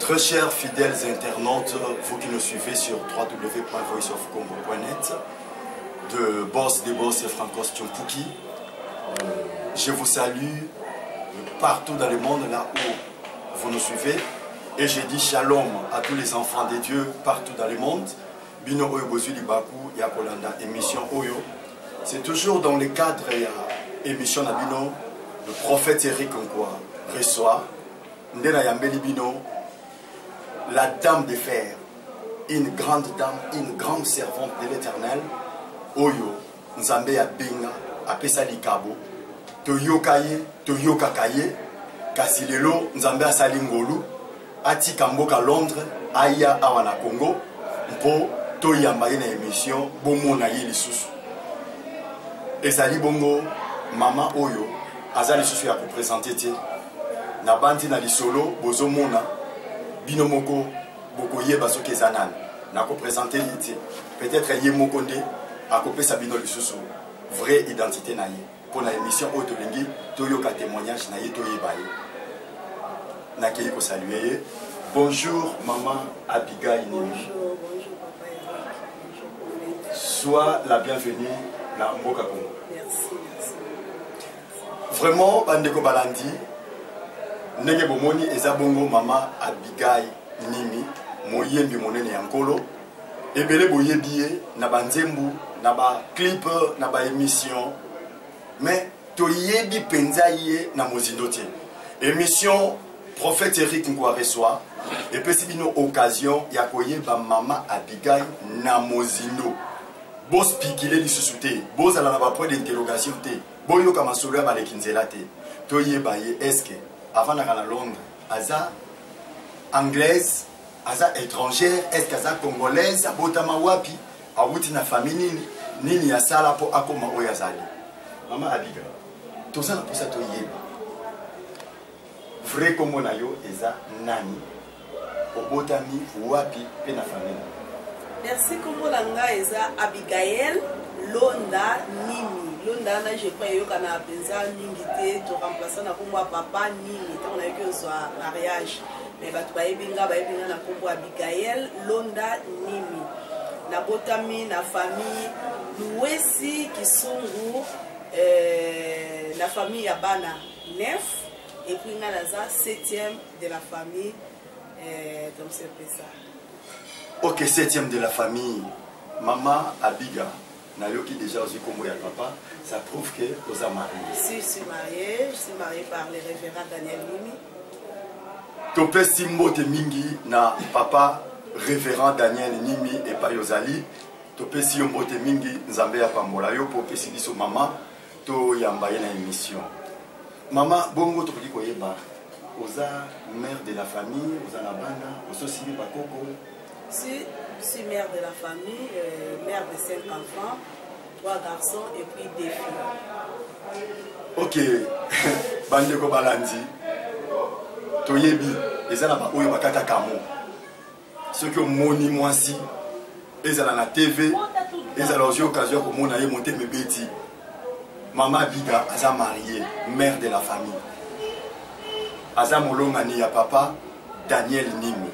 Très chers fidèles internautes, vous qui nous suivez sur www.voiceofcongo.net, de Boss des Boss et Francos Tchompuki, je vous salue partout dans le monde, là où vous nous suivez, et je dis shalom à tous les enfants de Dieu partout dans le monde. Bino Oyo Bozuli Baku, Yakolanda, émission Oyo. C'est toujours dans le cadre de l'émission Nabino, le prophète Eric Nkwa reçoit, Ndena Yambeli Bino, la dame de fer, une grande dame, une grande servante de l'Éternel, Oyo, Nzambe Abinga, Apesa Likabo, Toyokaye, Toyokakaye, Kasilelo, Nzambe Asalingolu, Ati Kamboka Londres, Aya Awana Congo, Mpo, Toyambaye na émission, Bomo na ye lisusu. Ezali Bongo, Mama Oyo, Azali Susu ya représenter te, na bandi na lisolo, Bozo Mona, Binomoko, Boko Yeba Soke Zanan, na représenter l'ité. Peut-être Yemoko Nde, a copé Sabino Lisusu, vraie identité na ye. Pour la émission Otolingi, Toyoka témoignage na ye Toyebaye. Na Keiko saluer. Bonjour Maman Abigail Nimi. Bonjour, bonjour Papa Eric. Bonjour. Sois la bienvenue dans Mboka Congo. Merci, merci. Vraiment, Bandeko Balandi, Nenge Bomoni eza bongo Mama Abigail Nimi, Moyembi Monene Yankolo, Ebele Boyebiye, na banzembu, na ba clip, na ba émission, mais Toyebi Penzaye na Mozindote. Émission Prophète Eric Nkwa reçoit, et puis si une occasion, Yakoye ba Mama Abigail na Mozindo. Bos pikile li susute, bos ala na ba point d'interrogation te, boyo kama solo ya balekinzela te. Toyeba ye eske avant na kana Londres, aza anglaise, aza étrangère, eske aza congolaise, abotama wapi, awuti na famille nini ya sala po akoma oyo azali. Mama Abigail, toza na posa toyeba. Vrai kombo na yo eza nani? Obotami wapi pe na famille. Merci, kombo langa eza Abigail Londa Nimi. Londa na je crois yo kana penza mingi te to remplacer na kombo papa Nimi. Tant on a eu que soit mariage. Mais batu ba ebinga na kombo Abigail Londa Nimi. Na botami na famille Louesi Kisungu, la famille ya bana 9 et puis na laza 7e de la famille, comme c'est ça. Ok, 7e de la famille, Maman Abiga, Nayoki déjà aussi comme ya papa, ça prouve que vous êtes marié. Si, je suis mariée par le révérend Daniel Nimi. Topé Simbo te mingi na papa révérend Daniel Nimi et pa Yozali. Topé Simbo te mingi Nzambe ya pambola yo pour pesi biso maman to yambaye na émission. Maman bongo to ko yeba. Oza mère de la famille, oza na bana, ozo sili bakoko. Si, je suis mère de la famille, mère de 5 enfants, 3 garçons et puis 2 filles. Ok, Bandeko Balandi, Toyebi, eza na ba oyo bakata kamo. Ceux qui ont moni mwasi, ezala na TV, ezala aussi occasion pour mona ye monter mes bêtis. Maman Abiga, aza mariée, mère de la famille. Aza molongani ya papa Daniel Nimi.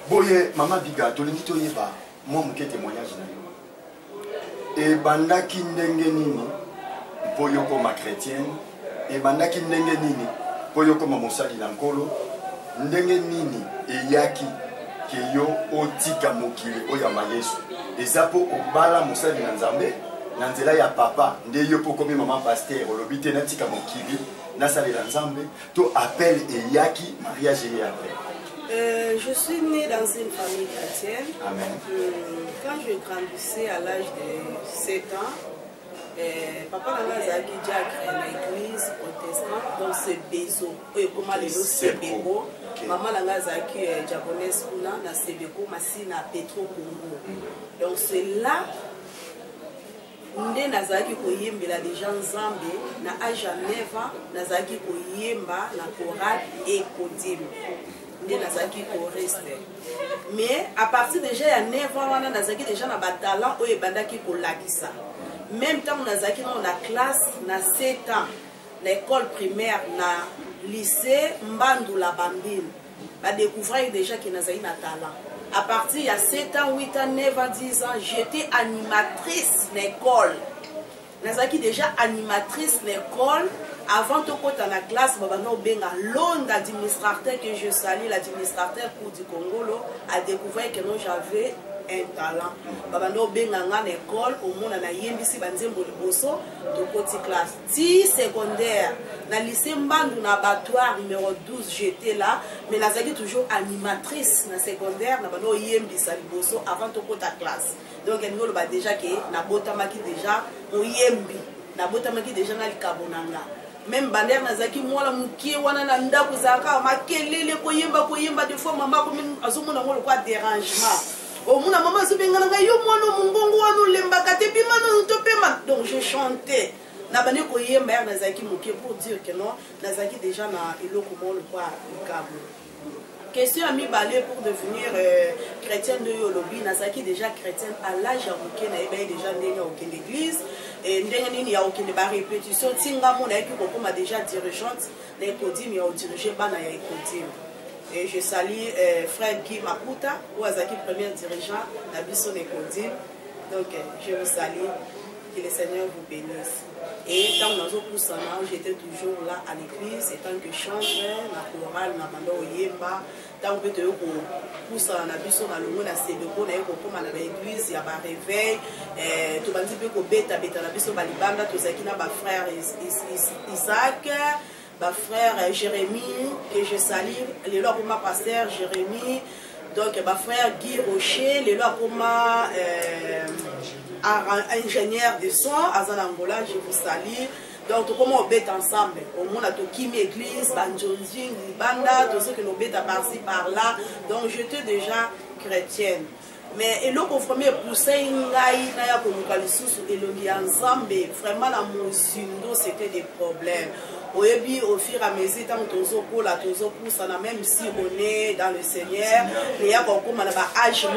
Boye Maman Abiga, tolingi toyeba, moi muke témoignage na yo. Et bandaki ndenge nini, boyo koma chrétienne, et bandaki ndenge nini, boyo koma mosali na nkolo, ndenge nini eyaki ke yo otika mokili oyamba Yesu. Eza po obala mosali na Nzambe, na nzela ya papa, nde yo po komi maman pasteur, olobite na tika mokili, na sali na Nzambe, to appel eyaki, mariage et après. Je suis née dans une famille chrétienne. Amen. Quand je grandissais à l'âge de 7 ans, papa n'a déjà créé l'église protestante, donc c'est Bezo. Et comment les autres c'est Bego. Maman n'a zaki japonaise kuna na Sebeko masina Petro Congo. Donc c'est là nde nazaki koyembela les gens Nzambe na âge à 9 ans nazaki koyemba na chorale et kodim. Nde nazaki koreste. Mais à partir déjà ya 9 ans wana nazaki déjà na batalent oyo ebandaki kolakisa. Même temps nazaki na classe na 7 ans l'école primaire na lycée Mbandula Bambine. Bah découvrir déjà que Nazaï n'a talent. À partir il y a 7 ans, 8 ans, 9 ans, 10 ans, j'étais animatrice d'école. Nazaki déjà animatrice d'école. Avant de côté dans la classe, l'onde administrateur que je salue, l'administrateur pour du Congo, a découvert que non j'avais un talent. Babano benganga l'école au monde na yembisi banzembo liboso de côté classe. 10 secondaire na lycée Mbandu na abattoir numéro 12 j'étais là mais nazaki toujours animatrice na secondaire na bano yembisa liboso avant de côté classe. Donc ngolo ba déjà que na botamaki déjà o yembi na botamaki déjà na likabonanga. Même bandère nazaki mwana mukie wana na ndako zaka makelele koyemba des fois maman comme azomona ngolo kwa dérangement. Au monde maman se bengana yo mwana mungongo wanu lembaka te bimano topema. Donc je chantais na bane koyemba nazaki mukie pour dire que non nazaki déjà na eloko mo le kwa likabo. Question à mi balé pour devenir chrétienne de Yolobi, Nazaki déjà chrétienne à l'âge à na ebe déjà ndenge aucune église et ndenge nini ya aucune ba répétition tinga mon na eki kokoma déjà dirigeante na ekodim ya diriger bana ya ekodim. Et je salue frère Guy Maputa ou Azaki premier dirigeant na biso na ekodim. Donc je vous salue, que le Seigneur vous bénisse. Et tant que j'étais toujours là à l'église, et tant que chanteur, na chorale, na bando yemba, tant que tu pousse na biso na longo na sebeko na yeko koma na l'église ya ba réveil, to bandi pe ko beta na biso ba libanda to zakina ba frère Isaac, ba frère Jérémie que je salue, les lois pour ma pasteur Jérémie, donc ba frère Guy Rocher, les lois pour ma ingénieur de son, Azanangola, je vous salue. Donc, comment on bête ensemble? Au monde, à Tokimi église, Banjonjing, Banda, tout ce que nous bête à par-ci, par-là. Donc, j'étais déjà chrétienne. Mais, et l'autre, premier poussé, Naya, Komukalisusu, et l'on ensemble, vraiment, la musindo, c'était des problèmes. Au fur et à mesure, tant que même si on est dans le Seigneur, il y a beaucoup de âge,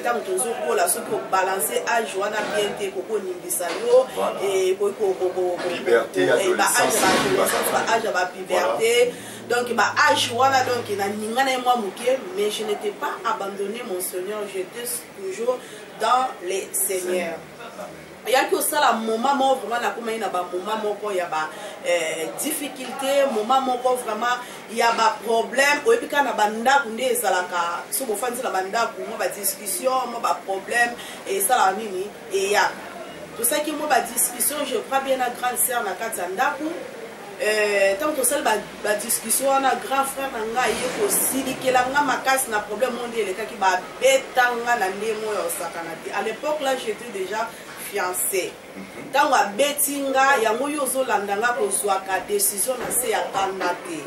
tant que la soupe pour balancer âge, on a bien été et liberté, liberté. Donc, âge, donc, mais je n'étais pas abandonné, mon Seigneur, j'étais toujours dans les Seigneurs. Il y a que ça, le moment où vraiment, il y a des difficultés, moment où vraiment, il y a des problèmes. Et puis, quand il y a des discussions, des problèmes, et ça, il y a tout ça qui est des discussions, je crois bien à grande sœur, na Katsandaku. Tant que ça, la discussion, on a grand frère, on a aussi dit que la macasse n'a problème, on dit que va bétanga na ndemo ya sakanati. À l'époque là, j'étais déjà fiancé. Tant que bétinga, ya moyo zo landanga ko zwaka décision na se ya kanda te.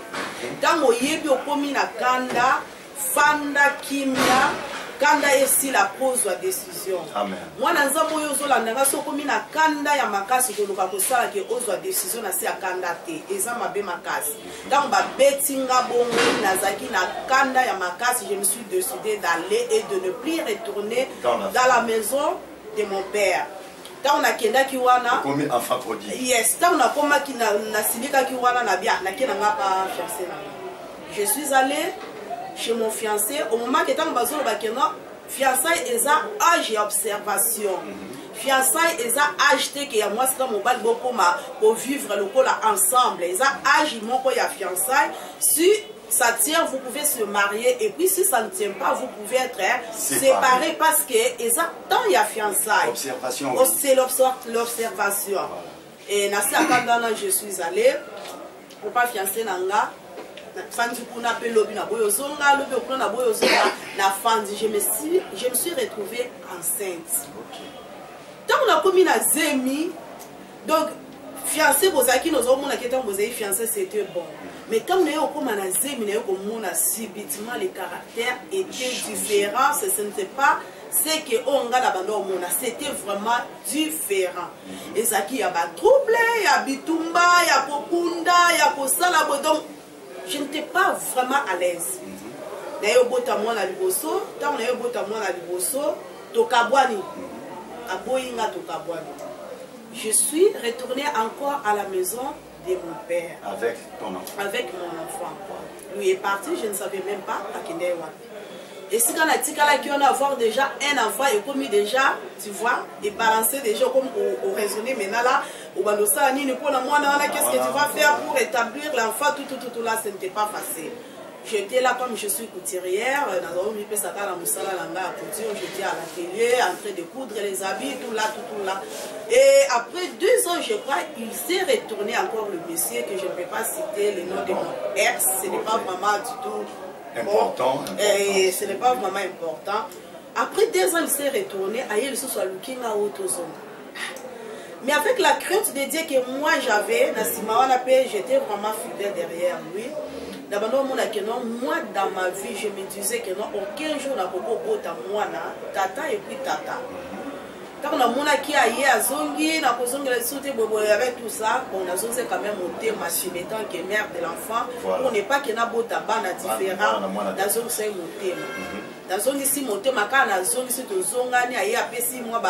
Tant que yebi okomi na kanda, fanda kimia. Kanda esi la pose la décision. Amen. Moi nanzambo yo zo landanga so komi na kanda ya makasi ko luka ko sala ke ozwa décision na se ya kanda te. Eza mabe makasi. Dans ba betinga bongo nazaki na kanda ya makasi, je me suis décidé d'aller et de ne plus retourner dans la maison de mon père. Tant on a kenda ki wana comme enfant prodigue. Yes, tant on a koma ki na silika ki wana na bia na kena ngapa fiancé na. Je suis allé chez mon fiancé au moment que tant bazo bakena fiançailles et ça âge et observation. Fiançailles et ça âge que ya moi c'est mon bal beaucoup ma pour vivre le col ensemble. Et ça âge mon ko ya fiançailles si ça tient vous pouvez se marier et puis si ça ne tient pas vous pouvez être séparés parce que et ça tant ya fiançailles. Observation. Oh, c'est l'observation. Et na ça quand je suis allé pour pas fiancer nanga je me suis retrouvée enceinte. Tant on a commis la zemi, donc fiancé Bozaki nous avons fiancé c'était bon. Mais quand on est au commun à zemi, on a subitement les caractères étaient différents. Ce n'était pas ce que on a l'abandon, c'était vraiment différent. Et ça qui y a pas trouble, il y a bitumba, il y a popunda, il y a posala donc je n'étais pas vraiment à l'aise. Je suis retournée encore à la maison de mon père. Avec ton enfant. Avec mon enfant. Lui est parti, je ne savais même pas à Kendewa. Et si quand on a avoir déjà un enfant et comme déjà, tu vois, et balancer déjà comme au raisonner maintenant là, au balosa ni ne pas moi qu'est-ce que tu vas faire pour établir l'enfant tout là, ce n'était pas facile. J'étais là comme je suis couturière, j'étais à l'atelier, en train de coudre les habits, tout là. Et après 2 ans, je crois, il s'est retourné encore le monsieur, que je ne peux pas citer le nom de mon ex, ce n'est pas vraiment du tout important. Et ce n'est pas vraiment important. Après 2 ans, il s'est retourné, il se soit looking à autre zone. Mais avec la crainte de dire que moi j'avais, j'étais vraiment fidèle derrière lui. D'abord, moi dans ma vie, je me disais que non, aucun jour n'a pas moi, tata et puis tata. Quand on a mon qui a eu à Zongi, on a posé avec tout ça, on a zongi quand même monté ma fille étant que mère de l'enfant. On n'est pas qu'il y a beau tabac différent. Dans Zongi, c'est monté. Dans Zongi, ici, monté, ma quand on a Zongi, c'est au Zongani, il y a pessi, moi,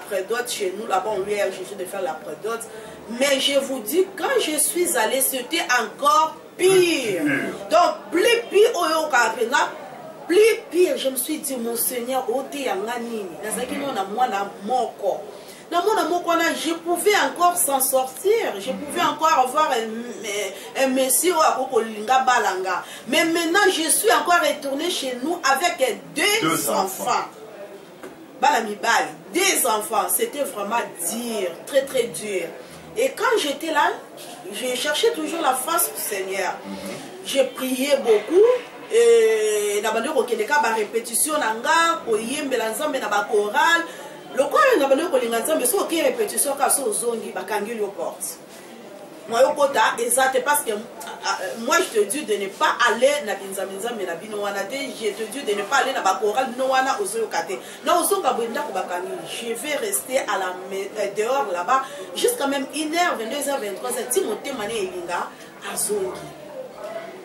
prédote chez nous, là-bas, on lui a exigé de faire la prédote. Mais je vous dis, quand je suis allée, c'était encore pire. Donc, plus pire, plus pire, je me suis dit, mon Seigneur, je pouvais encore s'en sortir, je pouvais encore avoir un monsieur balanga. Mais maintenant, je suis encore retournée chez nous avec 2 enfants. 2 enfants, c'était vraiment dur, très très dur. Et quand j'étais là, je cherchais toujours la face du Seigneur. J'ai prié beaucoup. Et d'abord, on a répétition, on a une chorale. Le quoi, on a une répétition quand on zongi, on a une porte. Moi, parce que moi, je te dis de ne pas aller dans je te dis de ne pas aller dans la chorale. Je vais rester à la dehors là-bas jusqu'à même 1h, 22h, 23h.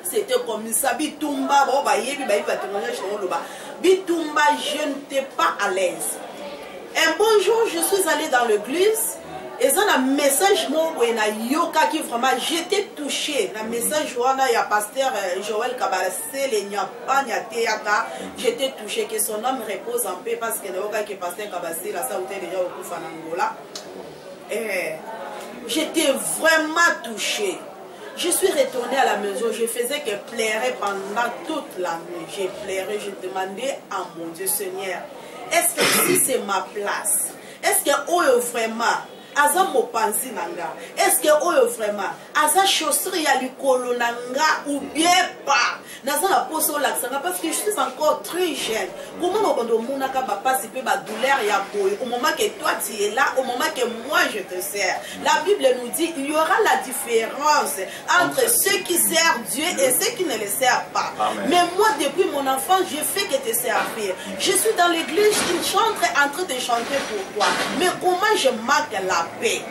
C'était comme ça, Bitumba, Bitumba, je n'étais pas à l'aise. Un bon jour, je suis allée dans l'église. Et ça, un message yoka qui vraiment j'étais touchée. Le message il y a pasteur Joël Kabassé, j'étais touchée que son homme repose en paix parce que le yoka qui pasteur Kabassé, la saouté déjà au coup Angola. J'étais vraiment touchée. Je suis retournée à la maison, je faisais que pleurer pendant toute la nuit. J'ai pleuré, je demandais à mon Dieu Seigneur, est-ce que si c'est ma place, est-ce que vraiment aza mopanzi nanga, est-ce que vraiment aza chaussure ya likolo nanga ou bien pas naza na poso laksanga parce que je suis encore très jeune. Comment on mona ka papa si peut ba douleur ya boy au moment que toi tu es là, au moment que moi je te sers. La Bible nous dit il y aura la différence entre ceux qui servent Dieu et ceux qui ne le servent pas. Amen. Mais moi depuis mon enfance je fais que te servir. Je suis dans l'église, une chantre en train de chanter pour toi. Mais comment je marque la paix?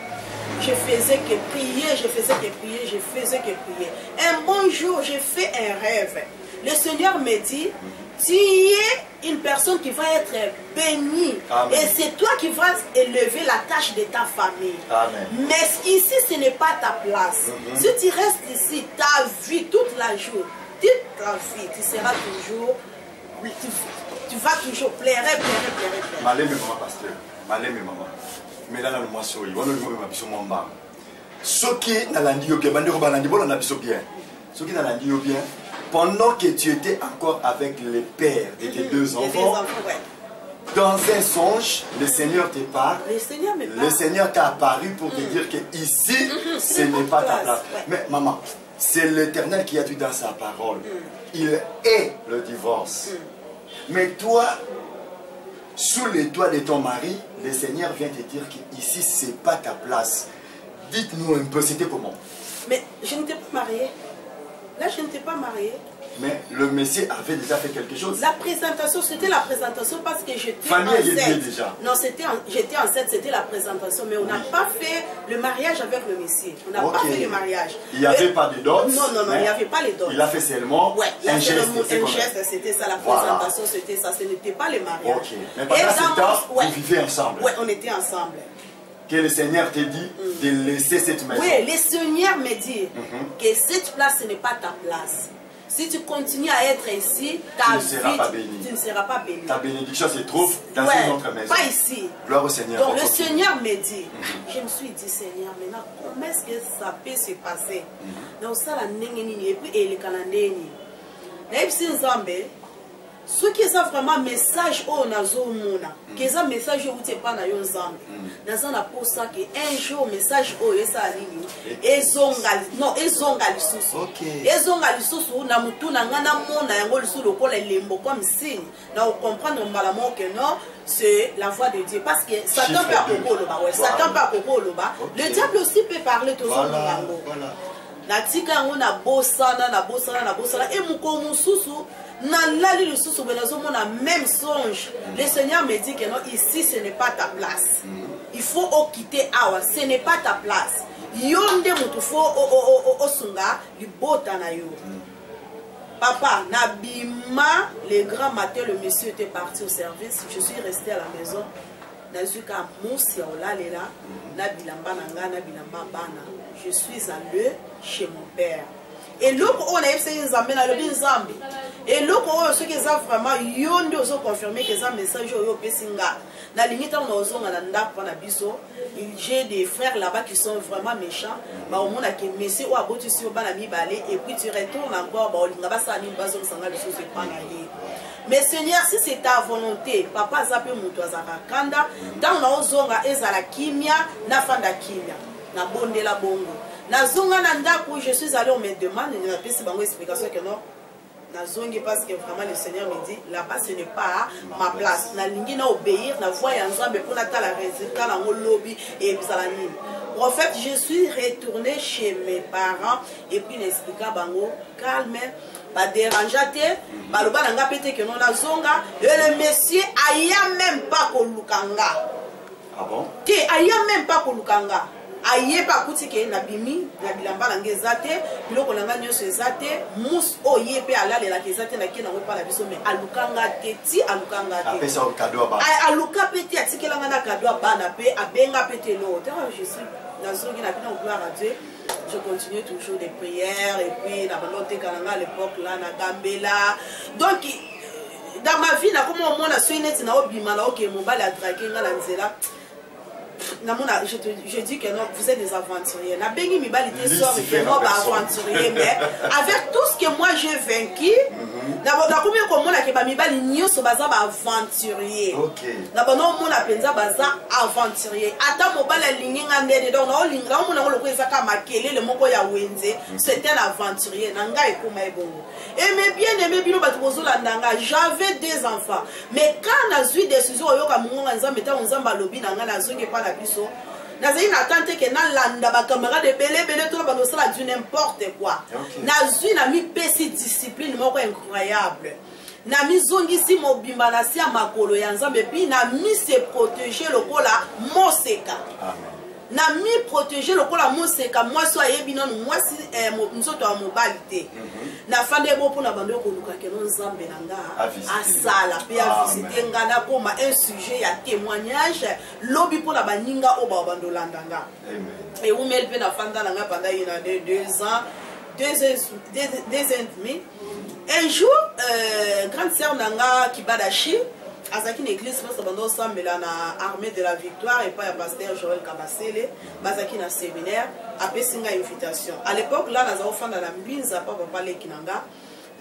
Je faisais que prier, je faisais que prier, je faisais que prier. Un bon jour, j'ai fait un rêve. Le Seigneur me dit, tu es une personne qui va être bénie. Amen. Et c'est toi qui vas élever la tâche de ta famille. Amen. Mais ici, ce n'est pas ta place. Si tu restes ici, ta vie, toute la journée, toute ta vie, tu seras toujours, tu vas toujours pleurer. Malé, mais maman, pasteur. Malé, mais maman. Mais là, le mois souri, on ne peut pas se mamba. Ce qui n'a l'andi bien, on a bien. Ce qui n'a l'andi bien, pendant que tu étais encore avec les pères de tes 2 enfants, dans un songe, le Seigneur te parle. Le Seigneur t'a apparu pour te dire que ici, ce n'est pas ta place. Mais maman, c'est l'Éternel qui a dit dans sa parole. Il est le divorce. Mais toi, sous les toits de ton mari, le Seigneur vient te dire qu'ici, ce n'est pas ta place. Dites-nous un peu, c'était comment? Mais je n'étais pas mariée. Là, je n'étais pas mariée. Mais le Messie avait déjà fait quelque chose. La présentation, c'était la présentation parce que j'étais enceinte. Déjà. Non, j'étais enceinte, c'était la présentation. Mais on n'a pas fait le mariage avec le Messie. On n'a pas fait le mariage. Il n'y avait pas de dot. Non, il n'y avait pas les dots. Il a fait seulement un geste. C'était ça, la présentation, c'était ça. Ce n'était pas le mariage. Mais pendant ce temps, vous vivez ensemble. Oui, on était ensemble. que le Seigneur te dit de laisser cette maison. Oui, le Seigneur me dit que cette place ce n'est pas ta place. Si tu continues à être ici, ta vie, tu ne seras pas béni. Ta bénédiction se trouve dans une autre maison. Pas ici. Gloire au Seigneur. Donc le Seigneur me dit, je me suis dit, Seigneur, maintenant, comment est-ce que ça peut se passer? Donc ça, la nengeni, et puis elle est canadienne. Et puis Nzambe, ce qui est vraiment message au nazomona, qui est un message où tu n'es pas dans le Nzambe. Dans un pour ça que un jour message au ça nini, ezongali non ezongali susu. Ezongali susu na mutu na ngana mona yango lusu lokola lembo comme signe. Na comprendre malamment que non, c'est la voix de Dieu parce que Satan peut apoko loba, ouais, Satan peut apoko loba. Le diable aussi peut parler tout ça yango. Natika ngo na bosana et mukomu susu na lali le susu benazomona même songe. Le Seigneur me dit que non, ici ce n'est pas ta place. Il faut quitter awa, ce n'est pas ta place. Yonde mutu fo osunga libota na yo. Papa, nabima le grand matin, le monsieur était parti au service, je suis resté à la maison. Nazuka musi ya olalela na bilamba nanga na bilamba bana. Je suis allé chez mon père. Et l'autre, on a essayé de nous amener le Nzambi. Et l'autre, ce qui est vraiment, yonde aussi confirmé que ça message au Pessinga. Dans la limite, on a aussi j'ai des frères là-bas qui sont vraiment méchants. Bah au monde a que monsieur ou abotu sur banami balé et puis tu retournes encore bah on va ça ni bazo sanga le chose pas aller. Mais Seigneur, si c'est ta volonté, papa zape mutu azaka kanda, dans na ozonga ezala kimia na fanda kimia na bonde la bongo. Na zonga na ndako, je suis allé, on me demande, il y a une explication que non. Na zongi parce que vraiment le Seigneur me dit, là-bas ce n'est pas ma place. Na lingi na obéir, na voix ensemble pour na la résultat na lobby et bisalani. Prophète, je suis retourné chez mes parents et puis l'expliqua bango calme, pas déranger, ba loba nga pété que non na zonga et le monsieur aya même pas ko lukanga. Ah bon? Té aya même pas ko lukanga. Aye pa kuti ke na bimi na bilamba na ngezate biloko na nganyo so ezate mus oye pe alale la kezate na kena wepa na biso me alukanga te ti alukanga te apesa cadeau ba aluka peti atikela ngana cadeau bana pe abenga pete lo te je suis na zongi na bina gloire à Dieu. Je continue toujours des prières et puis na balote kananga à l'époque là na Gambela. Donc dans ma vie na comment on a soiné na obima na OK mobile a draguer ngala nzela. Je dis que non, vous êtes des aventuriers. Mais avec tout ce que moi j'ai vaincu, c'est un aventurier. Et mes bien-aimés, j'avais des enfants. Mais quand on a eu des décisions, Nazali n'attendait que na landa ba caméra de belé tout ba nosala du n'importe quoi. Nazui na mi pesi discipline moko incroyable. Na mi zongi si mobimba na si makolo ya Nzambe puis na mi se protéger lokola moseka. Amen. Na mi protéger lokola moseka moi so ayebi nanu moi si nzoto ya mobalité. Na fande bo pona bando ko luka ke non Nzambe nanga asala pe a visiter ngana koma un sujet ya témoignage lobi pona baninga o ba bando landanga. Amen. Et où mel pe na fanda nanga pendant il y a 2 ans 2 ans et demi. Un jour grande sœur nanga Kibadashi Azaki une église parce que bando ensemble là na armée de la victoire et pas pasteur Joël Kabasele bazaki na séminaire après singa invitation à l'époque là na za fanda na mbinza papa pale kinanga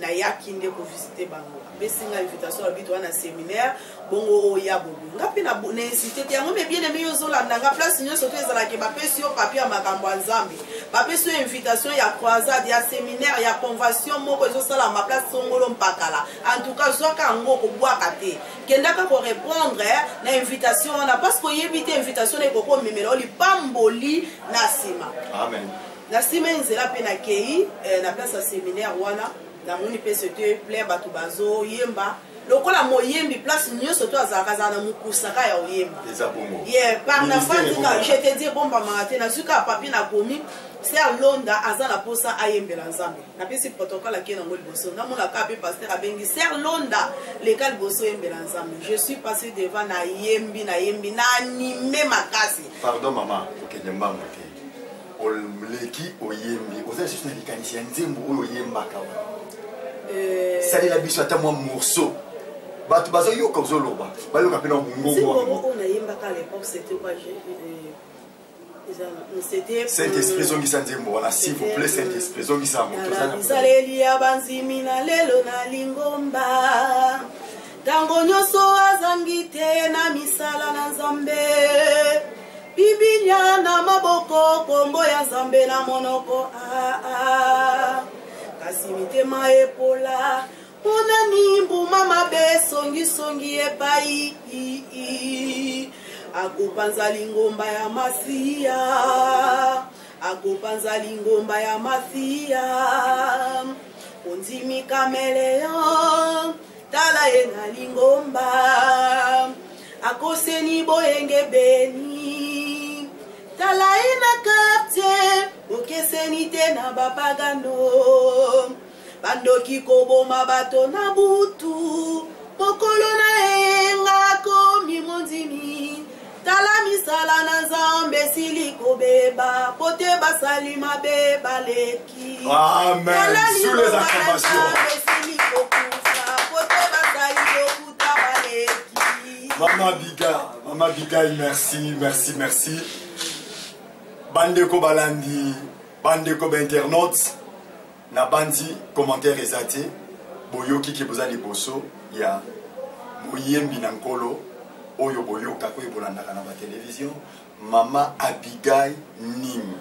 na yakinde ko visiter bango après singa invitation habito na séminaire bongo ya bobu ngapi na nécessité yango mais bien aimé yozo la ndanga place nyo surtout ezala ke bapesi yo papier makambo ya Nzambe bapesi yo invitation ya croisade ya séminaire ya convention moko ezo sala ma place songolo mpakala en tout cas zoka ngo ko bwaka te kendaka ko répondre na invitation na parce que yebite invitation na ko memelo li pamboli na sima. Amen. Na sima nzela pe na kei na place ya séminaire wana na moni pe c'était plein batu bazo yemba lokola moyembi place nyonso to azaka na mukusaka ya oyemba. Yeah, par na fandi ka je te dis bomba mangate na suka papier na komi ser londa aza na posa ayembela nzambe napesi protocole ake nango liboso namonaka pe pasteur abengi ser londa leka liboso oyembela nzambe. Je suis passé devant na yembi na anime makasi. Pardon maman okende mbango te oleki oyembi oza lisusu na likanisi ya nzembo oyo oyembaka salela biso ata mwa morceau bato bazoyoka ozoloba bayoka mpe na mongongo oyo nayembaka à l'époque c'était quoi Saint-Esprit zongisa nzembo wana s'il vous plaît Saint-Esprit zongisa moto bisaleli ya banzimi na lelo na lingomba ntango nyonso azangi te na misala na nzambe bibilia na maboko kombo ya nzambe na monoko kasi mitema epola monani mbuma mabe songisongi epai akopanza lingomba ya masiya akopanza lingomba ya masiya ondimi kameleon tala ye na lingomba akoseni boyenge beni tala ye na quartier okeseni te na bapagano bandoki koboma bato na butu mokolo na yenga komi mondimi tala misala na nzambe sili kobeba pote basali mabe baleki. Amen. Sous les acclamations. Maman Abigail, merci, merci, merci. Bandeko balandi, bandeko internautes, na bandi commentaire ezate, boyoki ki bozali boso ya moyembi na nkolo oyo boyoka ko ebolandaka na ba télévision Maman Abigail Nim.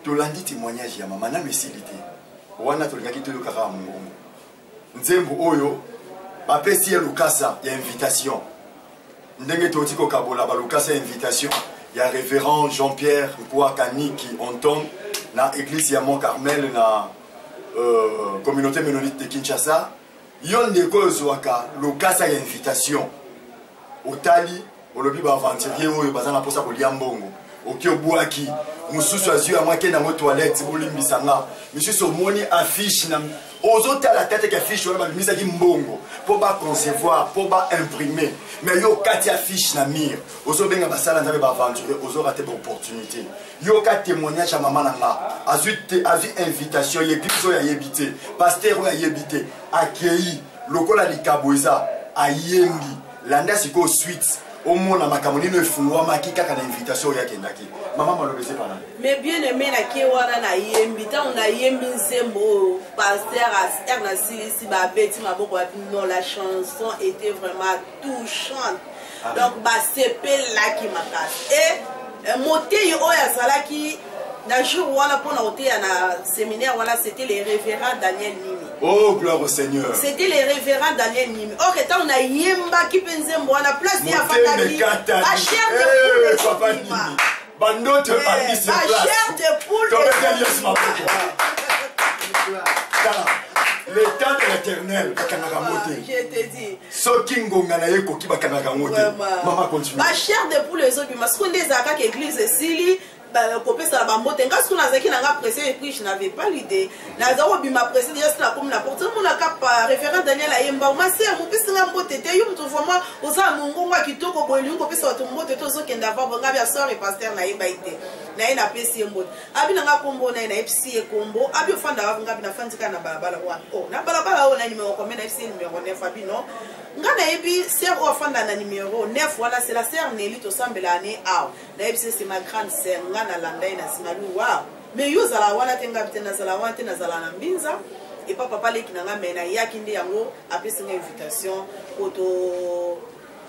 Tolandi témoignage ya maman na mesilité. Wana tolingaki toyokaka mongongo. Nzembo oyo bapesi ya lukasa ya invitation. Ndenge toti ko kabola ba lukasa ya invitation ya révérend Jean-Pierre Mkwakaniki Onton na église ya Mont Carmel na communauté ménonite de Kinshasa. Yonde ko zwaka lukasa ya invitation. Otali olobi ba aventurier oyo bazana posa ko liambongo. Oki obuaki mususu azio amwake na toilette bolimbisanga. Mususu moni affiche na ozota la tête que affiche wala bimisa ki mbongo pour ba concevoir pour ba imprimer mais yo kati affiche na mire ozo benga basala nzabe ba aventurier ozo rater ba opportunité yo ka témoignage à maman nanga azu invitation yebiso ya yebité pasteur ya yebité accueilli lokola likaboza ayembi landa siko suite au monde à makamoni ne fungwa makika kana invitation ya kendaki maman malobese pana mais bien aimé na kewana na yembi ta on a yembi nzembo pasteur Aster na si ba beti maboko non la chanson était vraiment touchante. Donc ba sepel la ki makas et moté yo ya salaki na jour wala pona oté na séminaire wala c'était les révérends Daniel Nimi. Oh gloire au Seigneur. C'était les révérends Daniel Nimi. Or étant on a yemba ki penzembo na place ya fataki ba cher de papa Nimi. Bandote parmi ces places. Ba cher de poule. L'état de l'éternel, je te dis. Maman continue. Ma chair de poule les autres, parce qu'on des attaques église Sili, kopé ça la bambote. Quand ce qu'on a zaki n'a pressé et puis je n'avais pas l'idée. N'a zéro bima pressé déjà c'est la comme la porte. Mon cap référent Daniel Ayemba. Ma sœur, mon pisse n'a mbote. T'es eu tout vraiment. Aux amis, mon gars qui toque au boulot, kopé ça tout mbote. Tout ce qui est d'abord, on a bien soeur et pasteur Naïba été. Naï n'a pas si mbote. Abi n'a combo naï n'a epsi et combo. Abi au fond d'avoir un gars n'a fan tika na balabala wa. Oh, na balabala on a numéro combien n'a epsi numéro 9 abi non. Ngana ebi sœur au fond dans numéro 9 voilà c'est la sœur Nelly to semble l'année ah. Naïb c'est ma grande sœur ngana landai na simalu wow. Mais yo zala wana tenga bitena zala wana tena zala na mbinza et papa leki nanga mena yakinde yango apesi nga invitation poto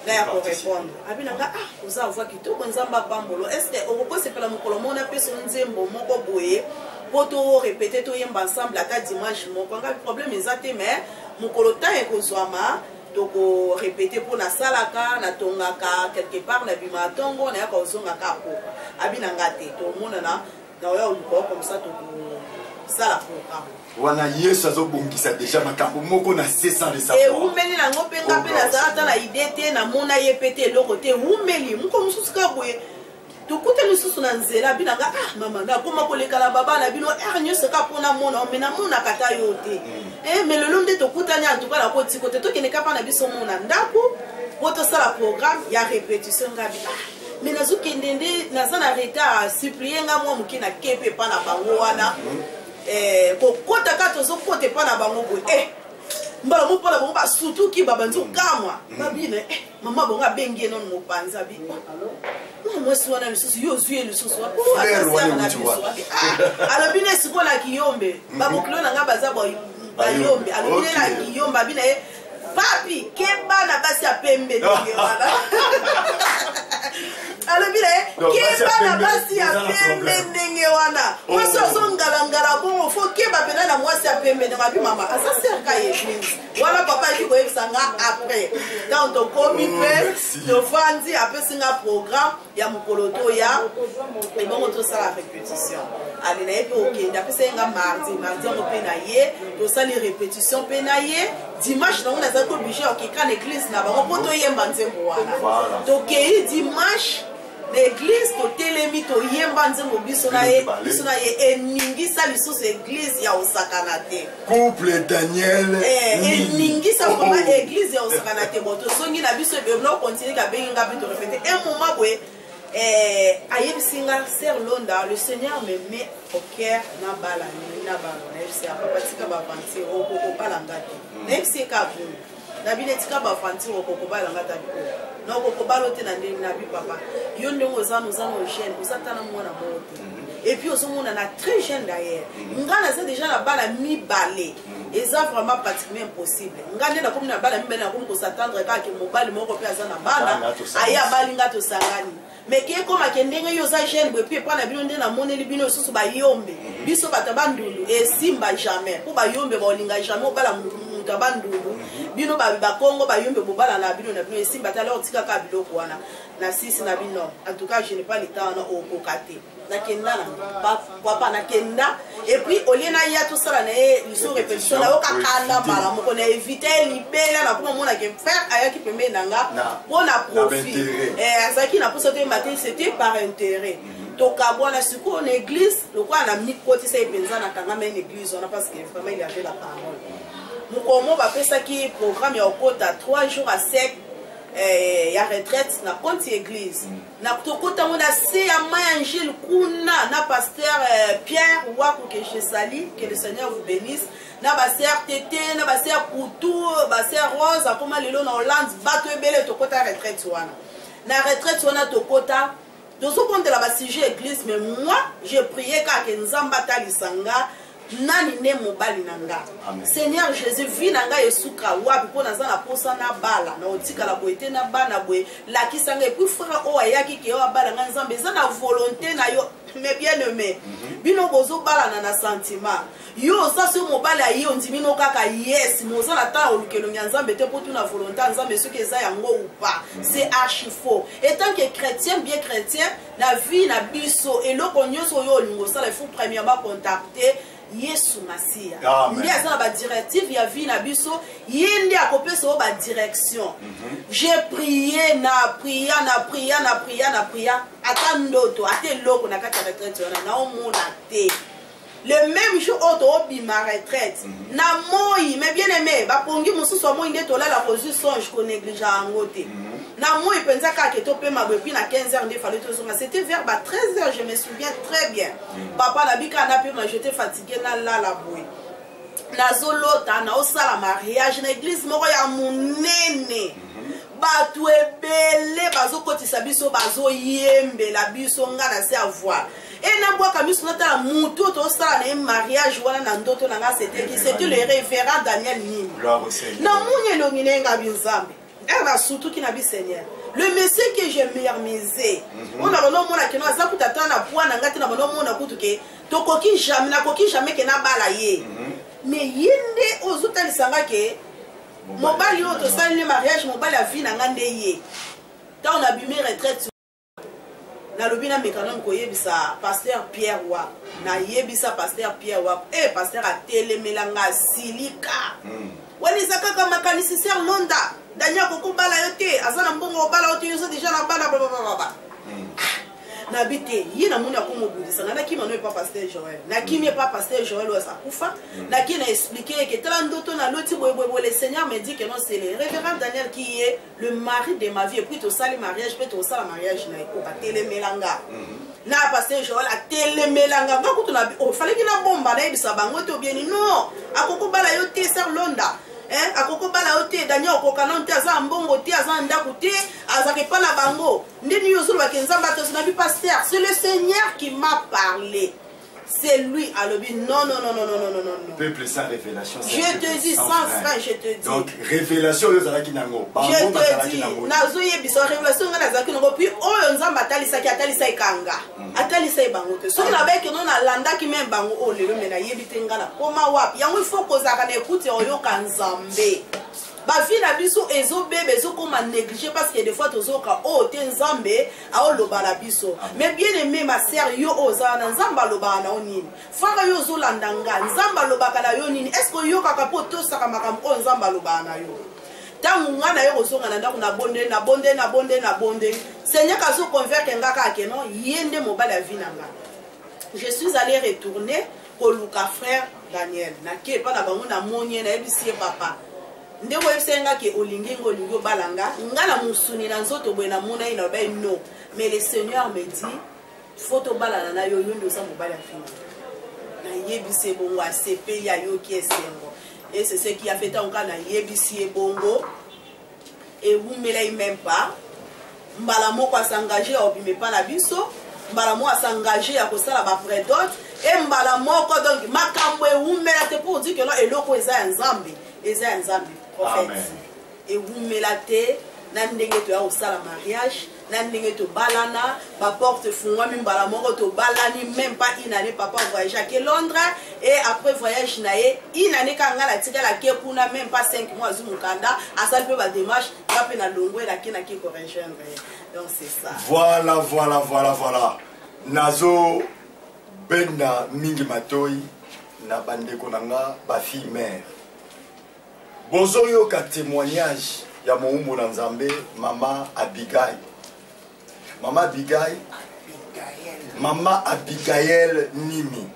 na ya ko répondre abi nanga ah oza voix kitoko nzamba bambolo est-ce que on peut se pela mokolo mona peso nzembo moko boye poto répéter to yemba ensemble ata dimanche moko nga problème ezate mais mokolo ta ekozwama toko répéter pour na salaka na tongaka quelque part na bima tongo na yaka ozongaka ko abi nanga te to mona na oya oluko comme ça toko sala programme wana yesu azobongisa déjà makambo moko na 600 de sa et umeli na ngope ngape na zata na idée te na mona yepete loko te umeli muko mususu ka boye tokuta lisusu na nzela binanga mama na koma koleka na baba na bino nyonso ka pona mona mais na mona kata yo te mais le long de tokuta ni en tout cas na koti kote tokende kapa na biso mona ndako poto sala programme ya répétition ngabi mais nazokende nde naza na retard supplier nga mwa moke na kepe pa na bango wana kokota ka tozokota pa na bango boye mbala mopona bango basutu ki babanzi okamwa babine mama bongo abengi ye nono mopanzi abi mwasi wana lisusu yo ozwi ye lisusu alobi ne sikoyo na kiyombe babokilo na nga baza bayombe alobi ne na kiyombe abi na ye papi keba na basi ya pembe ndenge wana alobi na ye keba na basi ya pembe ndenge wana mwasi ozongalangala bongo fo keba pena na mwasi ya pembe ndenge abi mama aza serka ye église wana papa eki koyebisa nga après donc tokomi mpe tofandi apesi nga programme ya mokolo toya ebongo tosala répétition ale na ye mpe okende apesa ye nga mardi yango mpe na ye tosali répétition mpe na ye dimanche nango nazali oblige okeka na église na bango mpo toyemba nzembo wana tokei dimanche na église totelemi toyemba nzembo biso na ye eningisa lisusu église ya osakana te couple Daniel eningisa koma église ya osakana te bo tosongi na biso ebebla okontinue kabengi nga mpe torepete un moment boye ayebisi nga ser Londa le Seigneur me met au cœur na bala nayebisi papa tika bavanti okokobala nga te nayebisi eka bunu nabine tika bavanti okokobala nga ta biko na okokobala ote na ndenge na bi papa yo ndenge oza jeune oza tana mwana moko te et puis ozomona na très jeune d'ailleurs nga naza déjà na bala mibale eza vraiment pratiquement impossible nga nde nakomi na bala mibale nakomi kosatendre kaka mobali moko mpe aza na bala aye abali nga tosangani mais ke koma ke ndenge yo za jeune boye puis epa na bino nde namoneli bino lisusu bayombe biso bato bandundu esimba jamais mpo bayombe baolinga jamais obala moto abandundu bino bakongo bayombe bobala na bino esimba te alors tikaka biloko wana na sisi na bino en tout cas je n'ai pas le temps wana okoka te nakenda na papa nakenda et puis olie na ya tosala na ye liso répétition na okakanda mbala moko na évite libela na poma mona ke frère ayaki pembeni na nga mpo na profit azalaki na posa toyemba te c'était par intérêt tokabwana sikoyo na église lokola na mikotisa epenza na kangama une église wana parce que vraiment il y avait la parole mokomo bapesaki programme ya okota 3 jours à sec ya retraite na konti église na tokota ngo na se ya Angile kuna na pasteur Pierre Waku que je salue, que le Seigneur vous bénisse, na pasteur Tété na pasteur Poutou pasteur Rose akoma lelo na Hollande bato ebele tokota retraite wana na retraite wana tokota tozokonde la sujet église mais moi je priais ka ke nzamba talisanga nani ne mobali nanga Seigneur Jésus vi nanga yesuka wapi pona za na posa na bala na otika la boete na bana boye la kisanga et puis frère o ayaki ke o bala nga nzambe za na volonté na yo mais bien aimé bino bozo bala na sentiment yo ça sur mobali ayi ondimino kaka yes moza na ta olukelo nzambe te po tuna volonté nzambe ce que za yango ou pas c'est archi faux et tant que chrétien bien chrétien la vie na biso et loko nyonso yo lingo ça il faut premièrement contacter Yesu Masia ndi aza ba directive ya vie na biso yende akopesa ba direction j'ai prié na priya ata ndoto ate loko na kati ya retraite na omona te le même jour auto bima retraite na moi mais bien aimé ba pongi mususu moi nde tolala kozu songe ko négligea angote na moi penza ka ke to pe mabwepi na 15h nde fallait tozonga c'était vers 13h je me souviens très bien papa na bika na pe ma j'étais fatigué na la boy na zolota na osala mariage na église moko ya munene batu ebele bazokotisa biso bazoyembela biso nga na se avoir et na boka biso nata mutu to osala na mariage wana na ndoto na nga c'était le révérend Daniel Nini na munye longine nga binzambe era surtout qui n'a bi Seigneur le monsieur que j'ai mermisé on a non mona que nous a kuta tana point na ngati na bono mona kutuke to koki jamais que na bala ye mais yende ozuta lisanga ke mobali yo to sali mariage mobali a vie na ngande ye ta on a bimé retraite na lobina mekanon ko yebisa pasteur Pierre wa na yebisa pasteur Pierre wa pasteur a telemelanga silika wali zakaka makanisi ser Londa danya koko bala yote azana mbongo bala yote yoso déjà na bala baba nabite ye na mona ko mobudisa na ki mano pas pasteur Joël na ki mi pas pasteur Joël wa sakufa na ki na expliquer que tala ndoto na loti boy le Seigneur me dit que non c'est le révérend Daniel qui est le mari de ma vie et puis to sali mariage peut to sala mariage na ko tele melanga na pasteur Joël a tele melanga ba ko to na o fallait que na bomba na ebisa bango to bien non akoko bala yo te ser londa akoko bala ote Daniel okokana nte aza mbongo te aza ndako te azake pa na bango ndeni yo zolo bakenza bato na bi pasteur c'est le Seigneur qui m'a parlé c'est lui à l'objet non peuple sans révélation je te dis sans frein je te dis donc révélation yo zala kinango je te dis nazo yebiso révélation ngana zaki ngo puis oyo nzamba atalisaki atalisa ikanga atalisa ibango te so na beke non alanda ki même bango o lelo mena yebite ngana koma wapi yango il faut kozaka na écoute oyo kanzambe ba vie na biso ezo bebe ezo koma négliger parce que des fois tozoka o te nzambe a loba na biso mais bien aimé ma sœur yo oza na nzamba loba na onini faka yo zo landanga nzamba loba kana yo nini est-ce que yo kaka po to saka makambo o nzamba loba na yo tangu ngana yo kozonga na ndako na bonde Seigneur kazo convaincre ngaka ke non yende mobali ya vie nanga je suis allé retourner ko luka frère Daniel na ke pa na bango na monye na ebisi papa ndeko yesenga ke olingi ngolingo balanga ngala musuni na nzoto boye na mona ina ba no mais le Seigneur me dit photo balana na yo yondo sa mobali ya fini na yebise bongo asepe ya yo ki esengo et c'est ce qui a fait en cas na yebisi bongo et vous me même pas mbala moko s'engager au bime pas na biso mbala moko s'engager à kosala ba près d'autres et mbala moko donc makambo e umela te pour dire que non eloko eza nzambe prophète et umela te na ndenge to ya osala mariage na ndenge to balana ba porte fungwa mbala moko to balani même pas une année papa voyage à Londres et après voyage nae une année kanga la tika la kepuna même pas 5 mois zumukanda asal pe ba démarche pa pe na longwe la kina ki ko rejoindre donc c'est ça voilà nazo benda mingi matoi na bandeko nanga ba fille mère bozoyo ka témoignage ya moumbo na nzambe mama Abigail Nimi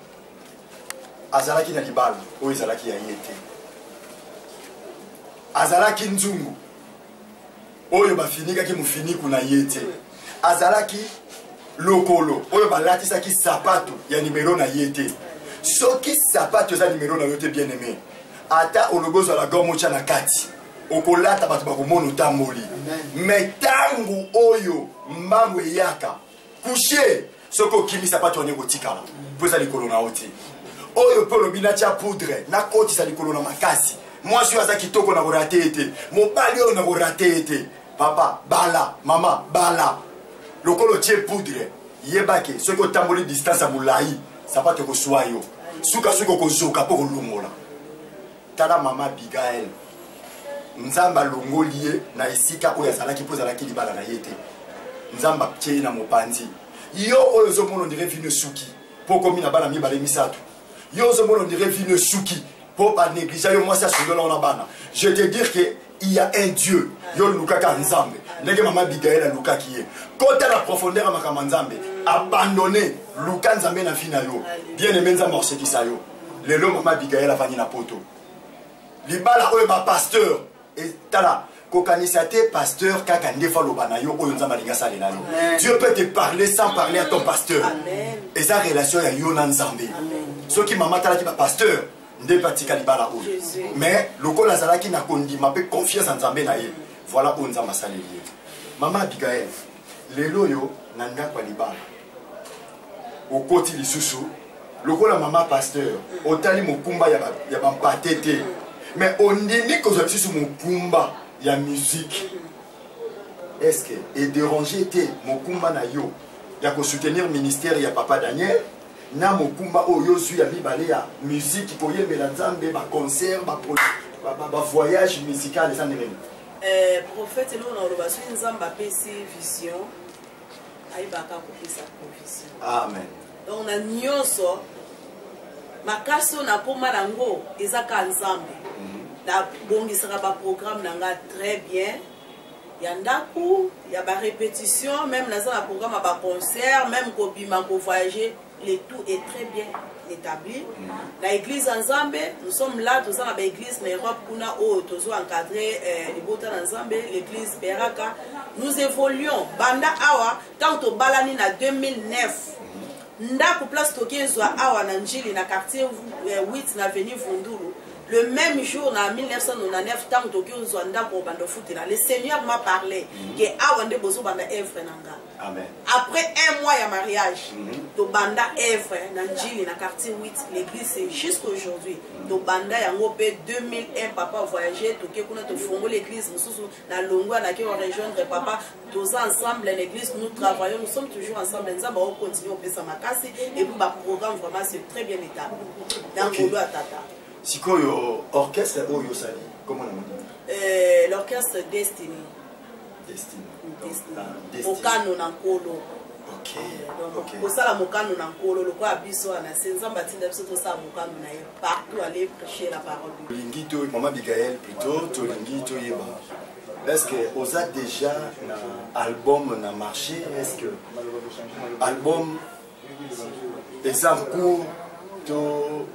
azalaki na libala oyo ezalaki ya yete azalaki nzungu oyo bafinikaki mufiniku na yete azalaki lokolo oyo balatisaki sapato ya nimero na yete soki sapato eza nimero na yote bien aimé ata ologozo la gomocha na kati okolata bato bakomona otamboli mais tangu oyo mbango eyaka coucher soko okimisa pato wane kotikala po eza likolo na oti oyo mpe olobi natia poudre nakotisa likolo na makasi mwasi oyo aza kitoko na korate ete mobali oyo na korate ete papa bala mama bala lokolo tie poudre yebake soki otamboli distance ya molai sapato ekoswa yo suka soki okozoka mpo kolongola tala mama Abigail nzamba longoli ye na esika oyo azalaki mpo ezalaki libala na ye te nzamba tie na mopanzi yo oyo ozomona ondire vino suki mpo komi na bana mibale misato yo ozomona ondire vino suki mpo banéglige yo mwasi asundola na bana je te dire que il y a un Dieu yo lukaka nzambe ndenge mama Abigail alukaki ye kota la profondeur ya makambo nzambe abandonné luka nzambe na fina yo bien aimé nzambe osekisa yo lelo mama Abigail avandi na poto libala oyo ba pasteur etala kokanisa te pasteur kaka ndefa loba na yo oyo nzambe alinga salela yo Dieu peut te parler sans parler à ton pasteur et sa relation ya yo na nzambe soki mama talaki ba pasteur nde patika libala oyo mais lokola azalaki na kondima mpe confiance en nzambe na ye voilà oyo nzambe asaleli ye mama Abigail lelo yo na ndako ya libala okoti lisusu lokola mama pasteur otali mokumba ya bampate te mais ondimi kozwa lisusu mokumba ya musique est-ce que et déranger te mokumba na yo ya kosoutenir ministère ya papa Daniel na mokumba oyo zwi ya mibale ya musique koyembela nzambe baconcert bavoyage musical eza ndenge prophète elo na oloba soki nzambe apesi vision ayebaka kopesa provision amen donc na nyonso makasi oyo nakoma nango eza ka nzambe nabongisaka baprogramme nanga très bien Yandaku, il y a des répétitions, même dans un programme, il y a des concerts, même quand on voyager, le tout est très bien établi. Dans l'église ensemble, nous sommes là, nous sommes dans l'église en Europe, nous avons encadré l'église Beraka. Nous évoluons. Banda Awa, tant que Balani en 2009, Ndaku place Tokienzo Awa Nanjili, dans le quartier 8, dans l'avenue Vundulu. Le même jour, en 1999, tant que le Seigneur m'a parlé que Awande Bozo Banda Evre Nanga. Amen. Après un mois de mariage, to Banda Evre Nanjili, dans le quartier 8, l'église c'est jusqu'à aujourd'hui. To Banda Yangope 2001, papa voyagé, to Kekuna to Fongo l'église, nous dans Longwa, qui on rejoindre papa, tous ensemble l'église, nous travaillons, nous sommes toujours ensemble, nous allons continuer au Pesamakasi et puis le programme vraiment c'est très bien établi. Dans Kolo Atata. Si koyo orchestre oyo sali, comment on dit? L'orchestre Destiny. Destiny. Mokano Nankolo. Ok. Donc, pour ça, la Mokano Nankolo, le quoi abisso, on a 5 ans, bâtiment de ça, Mokano Naye, partout aller prêcher la parole de Dieu. Lingito, Maman Abigail plutôt, to Lingito Yeba. Est-ce que vous avez déjà un album na marché? Est-ce que album exemple court to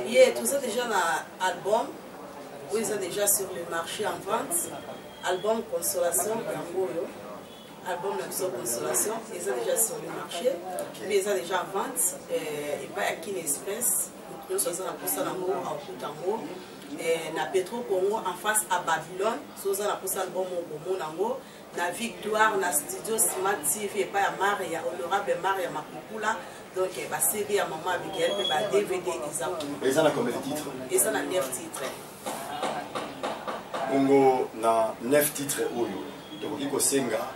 Yeah, tout ça déjà dans l'album, oui, ils sont déjà sur le marché en vente. Album Consolation, album Consolation, ils sont déjà sur le marché, mais ils sont déjà en vente. Et pas à Kin Express, nous sommes à Poussanago, à Poutango, na Petro Congo en face à Babylone, nous sommes à Poussanago, au Monango, na Victoire, na Studio Smart TV, et pas à Maria, Honorable Maria Makukula. Donc, la série à Maman Abigail, le DVD, et ça, combien de titres? Et ça, 9 titres. Congo, na 9 titres. Donc, Senga,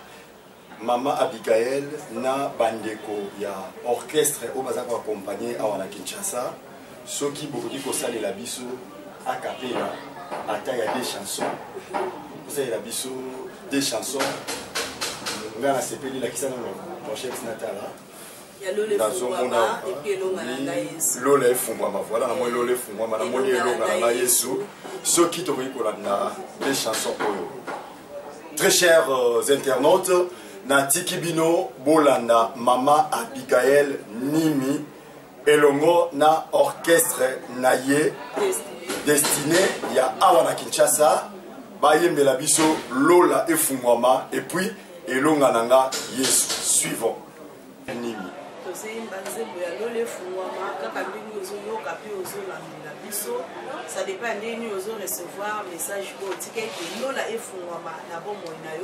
Maman Abigail, na Bandeko, il y a orchestre au Bazako accompagné à Wana Kinshasa. Ceux qui beaucoup sali la biso a capella, à taille des chansons. Vous savez, la biso, des chansons. On a la qui s'en mon chef Natala. Il y a l'olé Fungwama et puis l'olé Fungwama. Voilà, moi l'olé Fungwama, la monnaie l'olé Yesu. Ceux qui te reconnaissent les chansons. Très chers internautes, Natiki Bino, Bolanda, Mama Abigail, Nimi, Elongo, na orchestre Naye, destiné, il y a Awana Kinshasa, Baye Melabiso, Lola et Fungwama, et puis Elonga Nanga Yesu. Suivons. Nimi. Ça dépend de nous recevoir message pour dire que Lola et Fungwama na bon moyen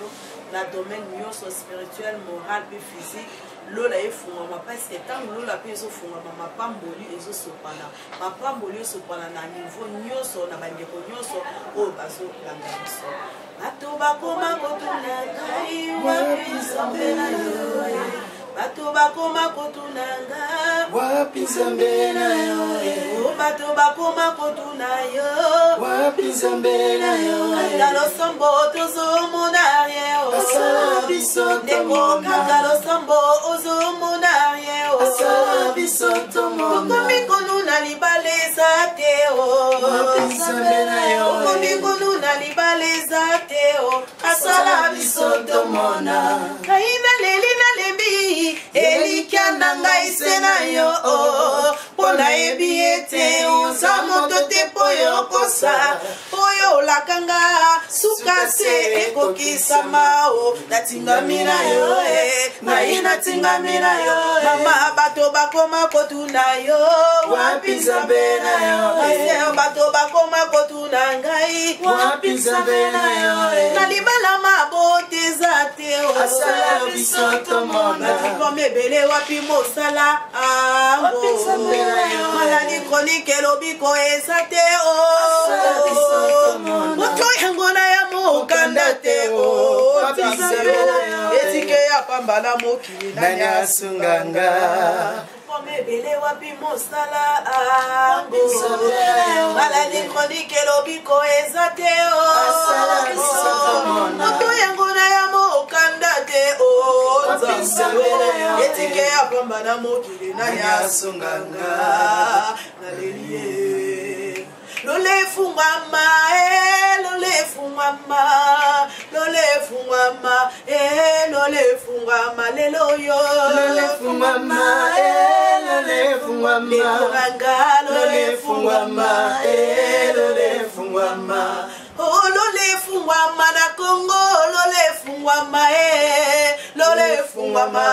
na domaine spirituel, moral et physique. Lola et Fungwama parce que tant Lola pe zo Fungwama ma pamboli ezo sopana. Ma pamboli sopana na niveau nyoso na bandeko nyoso o bazo langa biso. Bato bakoma kotuna kai wapi sambela yo. Bato bakoma kotunanga wapi Nzambe na yo. Bato bakoma kotuna yo wapi Nzambe na yo. Kalo sombo tozo monarie o asala biso tomona. Kalo sombo ozo monarie o asala biso tomona. Komi konuna libale zate o wapi Nzambe na yo. Komi konuna libale zate o asala biso tomona. Kaina leli na lebi Elikia nanga isena yo pona ebi ete oza moto te po yo kosa oyo olakanga suka se ekokisama o natingami na yo ngai natingami na yo. Mama bato bakoma kotuna yo wapi Nzambe na yo. Bato bakoma kotuna ngai wapi Nzambe na yo. na libala mabote za te o asala biso tomona. Mebele wapi mosala wapi Nzambe na yo. maladi chronique elobiko ezate o moto yango na ya mokanda te o wapi Nzambe na yo. etike ya pamba na mokili nani asunganga. Mebele wapi mosala ango maladi chronique elobiko ezate o moto yango na ya mokanda te o etike ya pamba na mokili nani asunganga nalelie lole fungama, lole fungama, lole fungama, lole fungama, lelo yo. Lole fungama, lole fungama, lole fungama, lole fungama. Oh, lole fungama na Congo, lole fungama, lole fungama,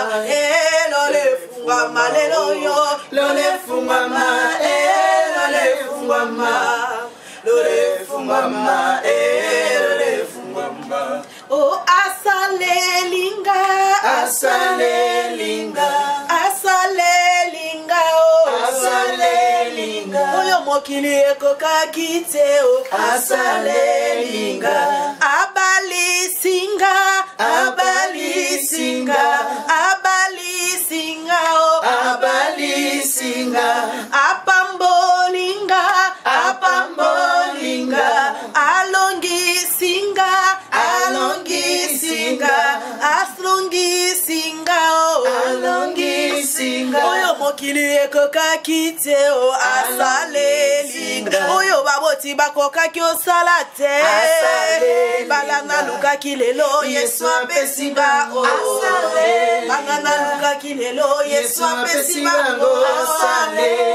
lole fungama, lelo yo. Lole fungama, lole fungama, lole fungama, lole fungama. Oh, asalelinga, Asalelinga, asalelinga, oh, asalelinga. Oyo mokili ekoka kite, oh, Asalelinga, abalisinga, abalisinga, abalisinga, oh, abalisinga, apambolinga, apambolinga, alongisinga, alongisinga, aslongisinga, oh, alongisinga. Oyo mokili ekoka kite, oh, asalelinga. Oyo baboti bakoka ki osala te, Asalelinga. balanga lukaki lelo Yesu apesinga, oh, balanga lukaki lelo Yesu apesinga, oh,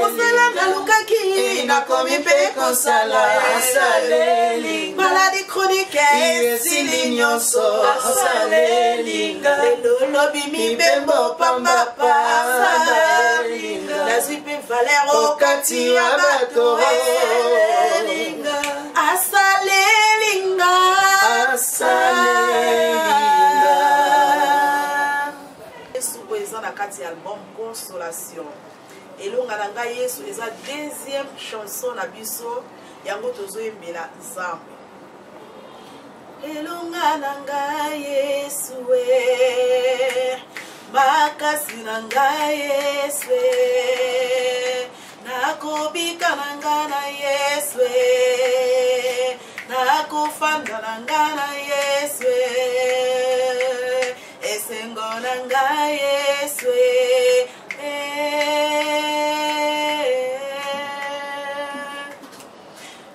kosalanga lukaki nakomi mpe kosala, Asalelinga. maladie chronique esili nyonso, Asalelinga. lelo lobi mibembo pamba pasa, nazwi mpe valeur okati ya bato, asalelinga, asalelinga, Asalelinga. Yesu eza na kati ya album Consolation. Elonga na ngai Yesu eza deuxième chanson na biso yango tozoyembela Nzambe. Elonga na ngai Yesu makasi na ngai Yesu nakobika na ngai na Yesu nakofanda na ngai na Yesu esengo na ngai Yesu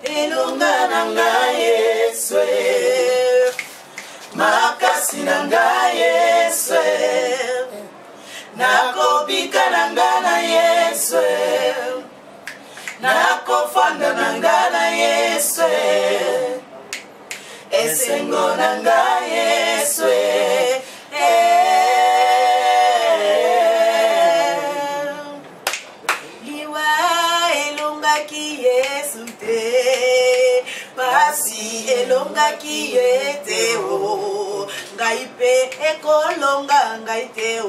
elonga na ngai Yesu makasi na ngai Yesu nakobika na ngai na Yesu nakofanda na ngai na Yesu esengo na ngai Yesu liwa elongaki Yesu te pasi elongaki ye te o ngai pe ekolonga ngai te o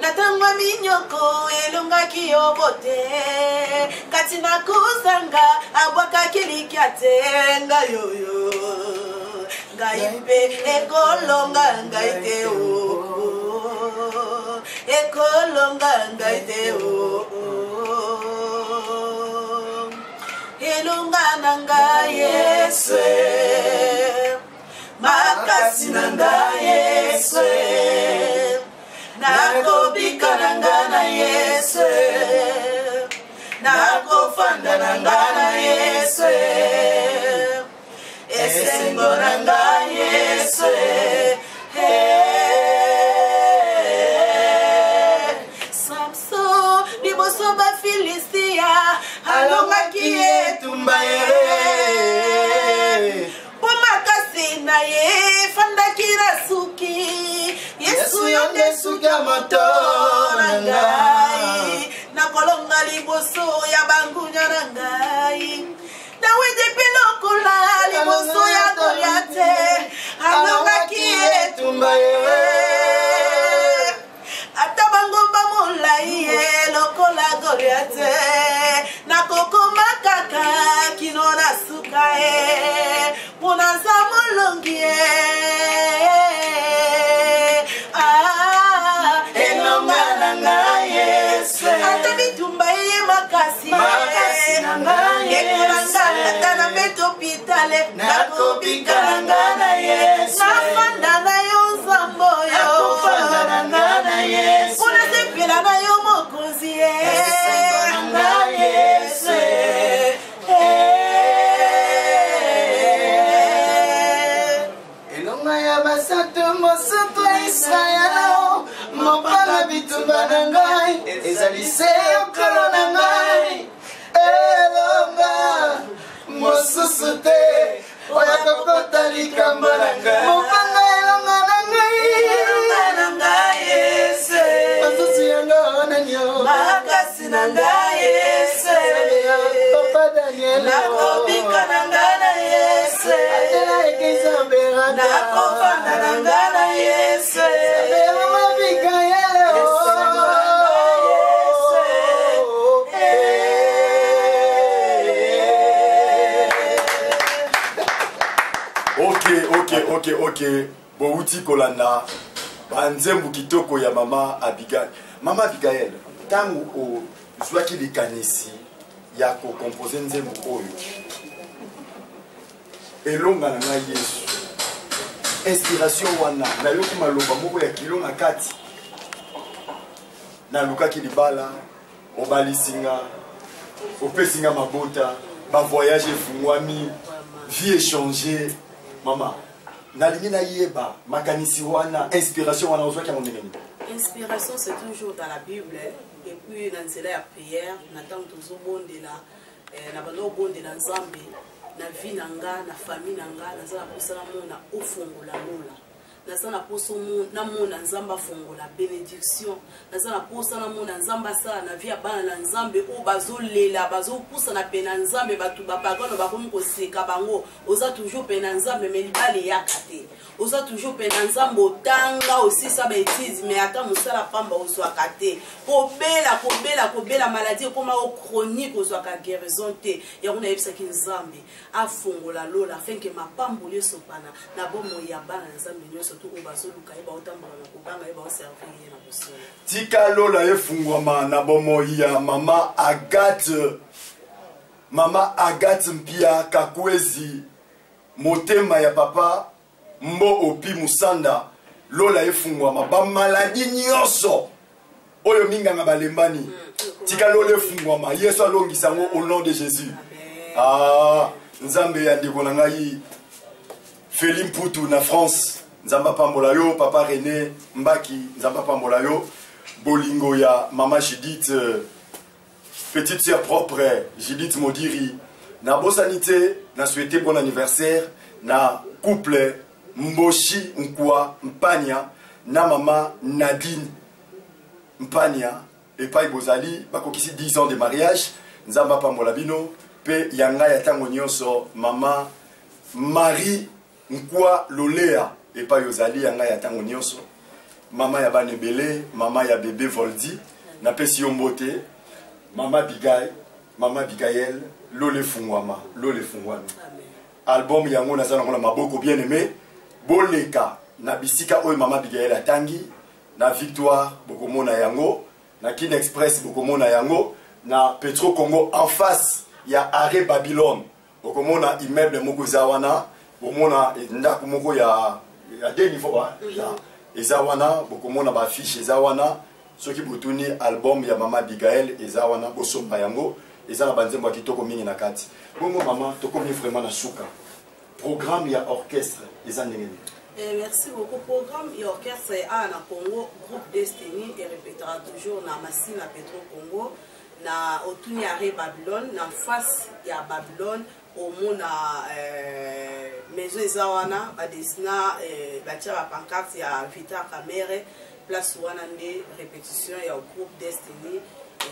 natangwa minyoko elongaki yo bote kati na kozanga abwakaki likya te ngai yoyo ngai pe ekolonga ngai te o ekolonga ngai te o elonga na ngai Yesu makasi na ngai Yesu nakobika na ngai na Yesu nakofanda na ngai na Yesu esengo na ngai Yesu Samson liboso bafilistia alongaki etumba ye po makasi na ye fandaki na suki Yesu yo nde suki ya moto na ngai nakolonga liboso ya bangunya na ngai nawede mpe lokola liboso ya Goliate alongaki etumba ye ata bangomba molai ye lokola Goliate nakokoma kaka kino na suka ye mpona za molongi ye elonga na ngai Yesu ata bitumba ye makasi ekolanga ata na mbeto hopitale nakobika na ngai na Yesu nafanda na yo nzambo yo nakofanda na ngai na Yesu mpona sepela na yo mokonzi ye esengo na ngai Yesu mopanga elonga na ngai Yesu manzusi yanga onanyo makasi na ngai Yesu papa Daniel nakobika na ngai na Yesu atela ekisa beranda nakofanda na ngai na Yesu mama bika yele Ok. Bouti kolanda. Banzembu kitoko ya mama Abigail. Mama Abigail, tangu o zwaki likanisi ya ko composer nzembu oyo. Elonga na ngai Yesu. Inspiration wana na yoki maloba moko ya kilo na kati. Na lukaki libala, obalisinga, opesinga mabota, ba voyage efungwami, vie échanger. Mama, nalingi na yeba makanisi wana inspiration wana ozwaki ya mondenge. Inspiration c'est toujours dans la Bible et puis dans nzela ya prière na tango tozobondela na bando bondela Nzambe na vie na nga na famille na nga nazala posala mona ofongola lola nazala poso na mona Nzamba fongola bénédiction nazala posa na mona Nzamba sala na vie ya bana na Nzambe o bazolela bazopusa na pena Nzambe batu bapagano bakomi koseka bango oza toujours pena Nzambe mais libale yakate oza toujours pena Nzambe otanga aussi ça bêtise mais ata musala pamba ozwaka te kobela maladie koma o chronique ozwaka guérison te yango na yebisaki Nzambe afongola lola afin que mapamboli sopana na bomo ya bana Nzambe nyonso to bazoluka eba otambola na kobanga eba oservir na bosolo tika lola efungwama na bomo ya mama Agathe Mpia Kakwezi motema ya papa Mbo Opi Musanda lola efungwama ba maladi nyonso oyo minganga balembani tika lola efungwama Yesu alongisa ngo au nom de Jésus. Nzambe ya ndeko na ngai Feli Mputu na France Nzamba pambola yo papa René Mbaki Nzamba pambola yo bolingo ya mama Judith petite sœur propre Judith Modiri na bosanité na souhaiter bon anniversaire na couple Mboshi Nkwa Mpania na mama Nadine Mpania et pa Bozali bakokisi 10 ans de mariage Nzamba pambola bino pe yanga ya tango nyonso mama Marie Nkwa Lolea et pa Yozali yanga ya tango nyonso mama ya banebele mama ya bébé Voldi na pesi yombote mama Abigail lole fungwama album yango na zana maboko bien aimé boleka na bisika oyo mama Abigail atangi na Victoire bokomona yango na Kin Express bokomona yango na Petro Congo en face ya arrêt Babylone bokomona immeuble moko zawana bomona ndako moko ya deux niveaux ezawana bokomona ba affiche ezawana soki botuni album ya mama Abigail ezawana bosomba yango ezana banzembo kitoko mingi na kati bongo mama tokomi vraiment na suka programme ya orchestre ezandengeni. Merci beaucoup. Programme et orchestre à na Congo, groupe Destiny et répétera toujours na Massine à Petro Congo, na Otuni Arrêt Babylone, na face ya Babylone, au monde na maison Ezawana, Badesina, Batia la pancarte ya Vita Kamere, place wana nde répétition ya groupe Destiny.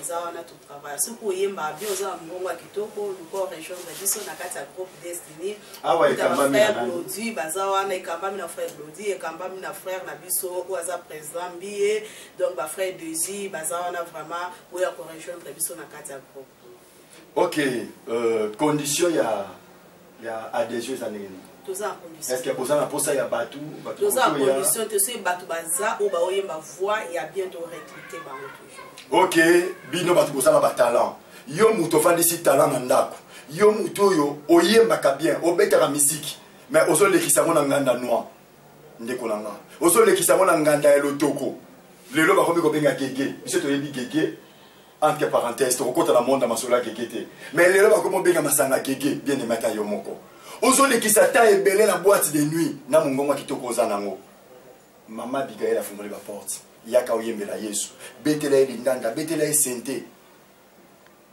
Ezawana tout travail. Ce pour yemba bien oza mbongo kitoko luko région de biso na kati ya groupe Destiny. Ouais kambami na Blodi bazawana ekambami na frère Blodi ekambami na frère na biso oza président Bié donc ba frère Dezi bazawana vraiment oya ko région de biso na kati ya groupe. OK, condition ya adhésion za nini? Toza en condition. Est-ce que vous avez posé ya batu toza en condition te so batu baza o ba oyemba voix ya bientôt recruter ba toujours. OK, bino batu bosala ba talent. Yo muto fandisi talent na ndako. Yo muto yo oyembaka bien, obetaka musique. Mais ozo lekisa ngo na nganda noir. Ndeko na nga. Ozo lekisa ngo na nganda ya lotoko. Lelo ba komi ko benga gege. Biso to yebi gege entre parenthèses to kokota na monde masola gege te. Mais lelo ba komi benga masanga gege bien emata yo moko. Ozo lekisa ta ebele na boîte de nuit na mongongo kitoko ozanango. Mama Abigail a fumé la porte. Yaka oyembela Yesu. Betela elindanda, betela esente.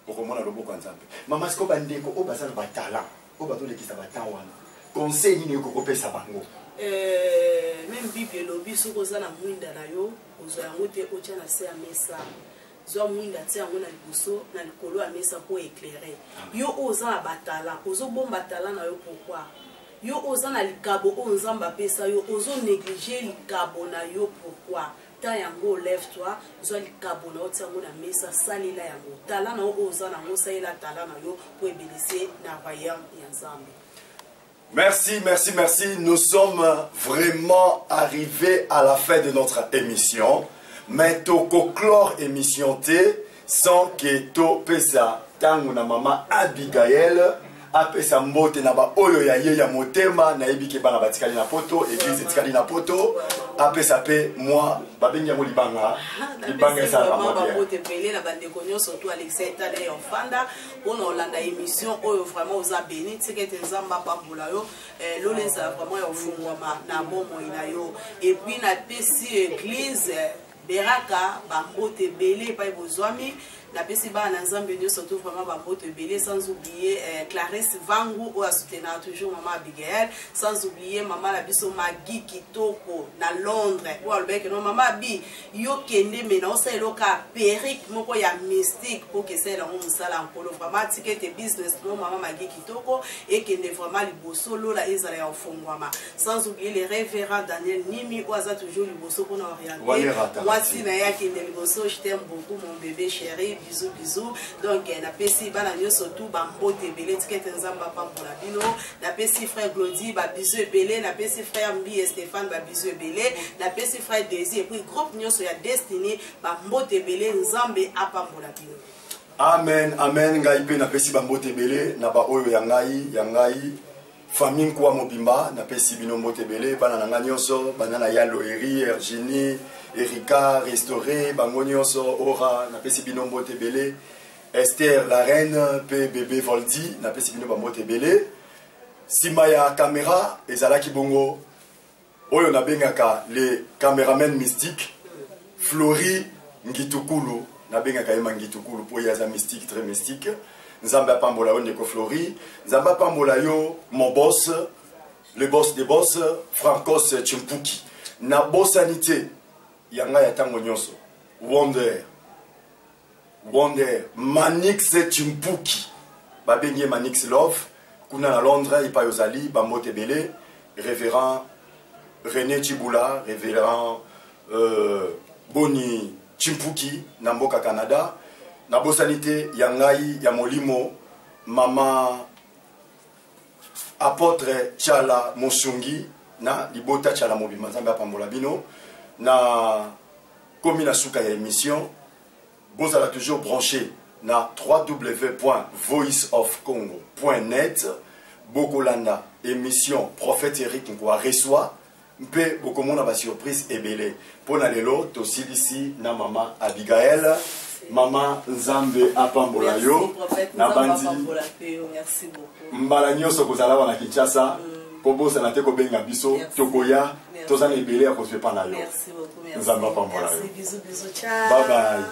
Okomona loboko nzambe. Mama siko bandeko o bazana ba talent. O bato lekisa ba talent wana. conseil nini okopesa bango? Même Bible lobi soko za na mwinda na yo ozo yango te otia na se ya mesa. Zo mwinda te yango na liboso na likolo ya mesa po éclairer. Yo oza na batala, ozo bomba batala na yo pourquoi? Yo oza na likabo o nzamba pesa yo ozo négliger likabo na yo pourquoi? Ta yango lève-toi, zo likabo na otia yango na mesa salila yango. Tala na oza na ngo salela tala na yo po ebelise na royaume ya Nzambe. Merci, merci, merci. Nous sommes vraiment arrivés à la fin de notre émission. Mais toko clore émission T sans que to pesa tangu na mama Abigail apesa mbote na ba oyo ya ye ya motema na ebike bana batikali na poto église etikali na poto apesa pe moi babengi mo libanga esa la mama mbote pele na bande konyo surtout Alexis Tade Ofanda on olanda émission oyo vraiment oza béni tikete nzamba pambola yo lolenza vraiment ya ofungwama na bomo ina yo et puis na pesi église Beraka bambote belé pa bozwami la pesi ba na Nzambe Dieu surtout vraiment bambote belé sans oublier Clarisse Vangu ou a soutenir toujours maman Abigail sans oublier maman la biso Magui Kitoko na Londres ou albek non maman Abi yo kende mena osa eloka perique moko ya mystique pour que c'est la musala en polo vraiment ticket business non maman Magui Kitoko et kende vraiment liboso lola ezala ya ofongwama sans oublier les révérends Daniel Nimi ou aza toujours liboso pour nous orienter voici na ya kende liboso je t'aime beaucoup mon bébé chéri. Bisous, bisous. Donc, na pesi bana nyo surtout bambote belé tikete nzamba pambola bino. Na pesi frère Glody ba bisous belé, na pesi frère Mbi et Stéphane ba bisous belé, na pesi frère Désir et puis groupe nyo so ya Destiny bambote belé nzambe apambola bino. Amen, amen. Ngai pe na pesi bambote belé na ba oyo ya ngai famille kwa mobimba na pesi bino mbote belé bana na nyonso bana na yalo eri Ergini Erika restauré bango nyonso ora na pesi bino mbote belé Esther la reine pe bébé Voldi na pesi bino mbote belé sima ya caméra ezalaki bongo oyo na bengaka les caméramen mystiques Flori Ngitukulu na bengaka yema Ngitukulu po yaza mystique très mystique. Nzamba pambola yo ndeko Flori, Nzamba pambola yo mon boss, le boss des boss, Francos Chimpuki. Na bossanité, yanga ya tango nyonso. Wonder, Manix Chimpuki. Babengi Manix Love, kuna na Londres, ipa yozali, bambote belé, révérend René Chiboula, révérend Boni Chimpuki, Namboka Canada. Na bosanité yangai ya molimo mama apôtre Chala Mosungi na libota Chala mobima Nzambe apambola bino na komi na suka ya émission bozala toujours branché na www.voiceofcongo.net bokolanda émission prophète Eric Nkwa reçoit mpe bokomona ba surprise ebele pona lelo tosilisi na mama Abigail. Mama Nzambe apambola yo na bandi merci beaucoup mbala nyonso kozala wana Kinshasa po bosa na te ko benga biso tokoya tozana ebele ya kosepa na yo merci beaucoup Nzambe apambola yo bisous ciao bye bye.